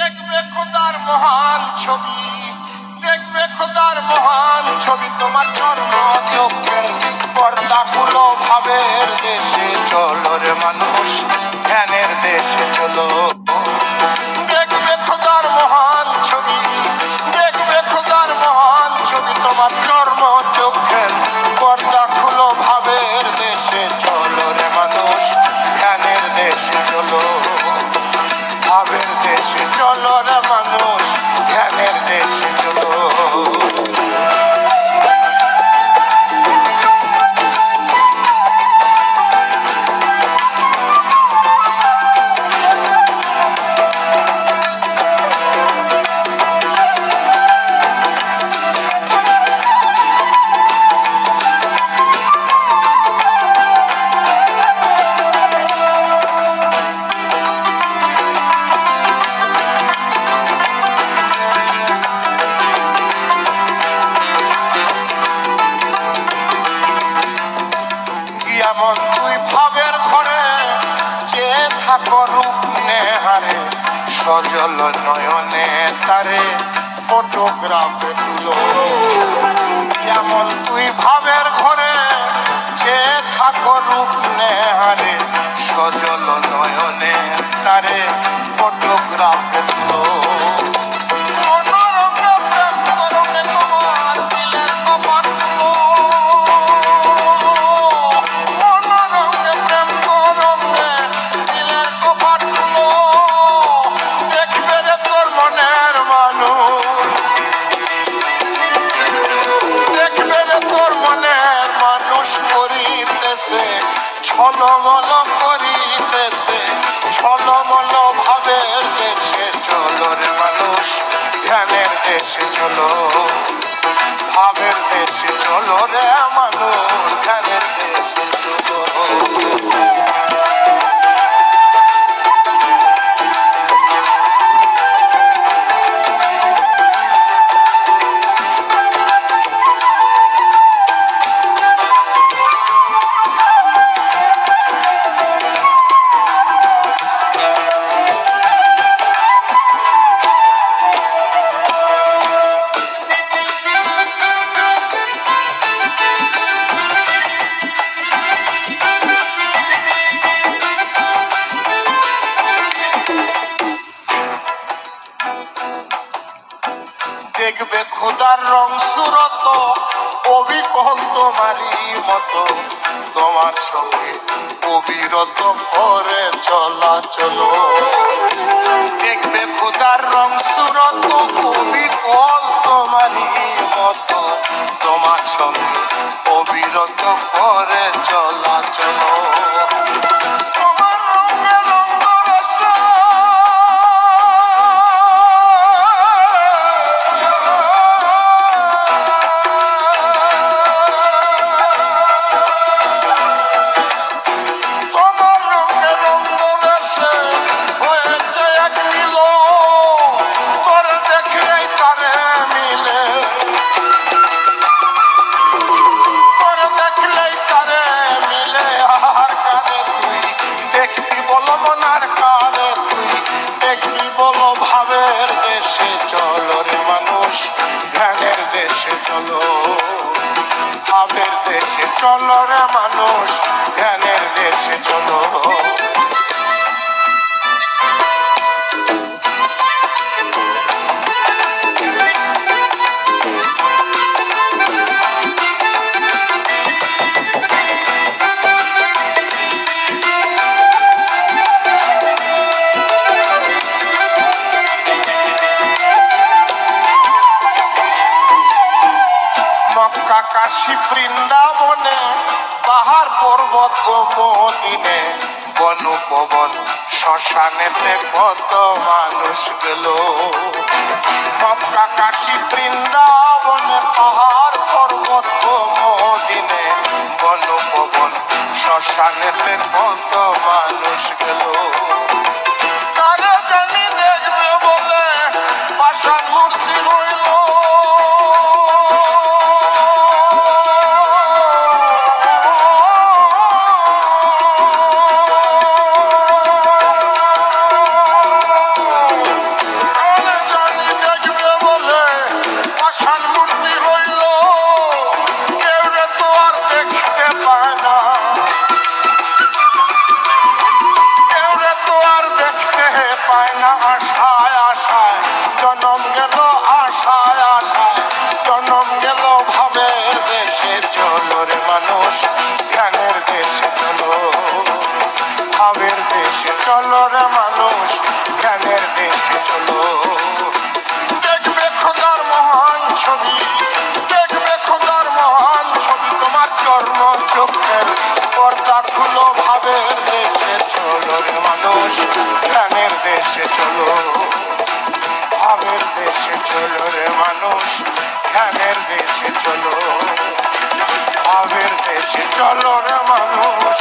দেখবে খোদার মহান ছবি, দেখবে খোদার মহান ছবি, তোমার জন্ম চোখের পর্দা খুলো, ভাবের দেশে চলো রে মানুষ, ধ্যানের দেশে চলো। দেখবে খোদার মহান ছবি, দেখবে খোদার মহান ছবি, তোমার জন্ম চোখের পর্দা খুলো, ভাবের দেশে চলো রে মানুষ, ধ্যানের দেশে চলো। ভাবের দেশে চলো রে মানুষ, ধ্যানের দেশে চলো। এমন তুই ভাবের ঘরে যে থাকো রূপ নেহারে, সজল নয়নে তারে ফটোগ্রাফে তুলো। এমন তুই ভাবের ঘরে যে থাকো রূপ নেহারে, সজল নয়নে তারে ফটোগ্রাফে তুলো। ছলমল করিতেছে, ছলমল ভাবের দেশে চলো রে মানুষ, ধ্যানের দেশে চলো। ভাবের দেশে চলো রে মানুষ, ধ্যানের দেশে চলো। দেখবে খোদার রং সুরত অবিকল তোমারই মতো, তোমার সঙ্গে অবিরত করে চলা চলো। দেখবে খোদার রং সুরত অবিকল তোমারই মতো, তোমার সঙ্গে অবিরত করে চলা চলো। ভাবের দেশে চলো রে মানুষ, ধ্যানের দেশে চলো। ভাবের দেশে চলো রে মানুষ, ধ্যানের দেশে চলো। মক্কা কাশী বৃন্দাবনে, পাহাড় পর্বত ও মদিনে, বন উপবন শ্মশানেতে কত মানুষ গেল। মক্কা কাশী বৃন্দাবনে, পাহাড় পর্বত ও মদিনে, বন উপবন শ্মশানেতে কত মানুষ গেল। তারা জানি দেখবে বলে পাষাণ মূর্তি হইল, হয় না আশায় আশায়, জনম গেল আশায় আশায়, জনম গেল ভাবের দেশে। চলো রে মানুষ ধ্যানের দেশে চলো, ভাবের দেশে চলো রে মানুষ ধ্যানের দেশে চলো। দেখবে খোদার মহান ছবি, দেখবে খোদার মহান ছবি, তোমার চর্ম চোখের পর্দা খুলো ভাবের দেশে। চলো রে মানুষ ধ্যানের দেশে চলো, ভাবের দেশে চলো রে মানুষ ধ্যানের দেশে চলো, ভাবের দেশে চলো রে মানুষ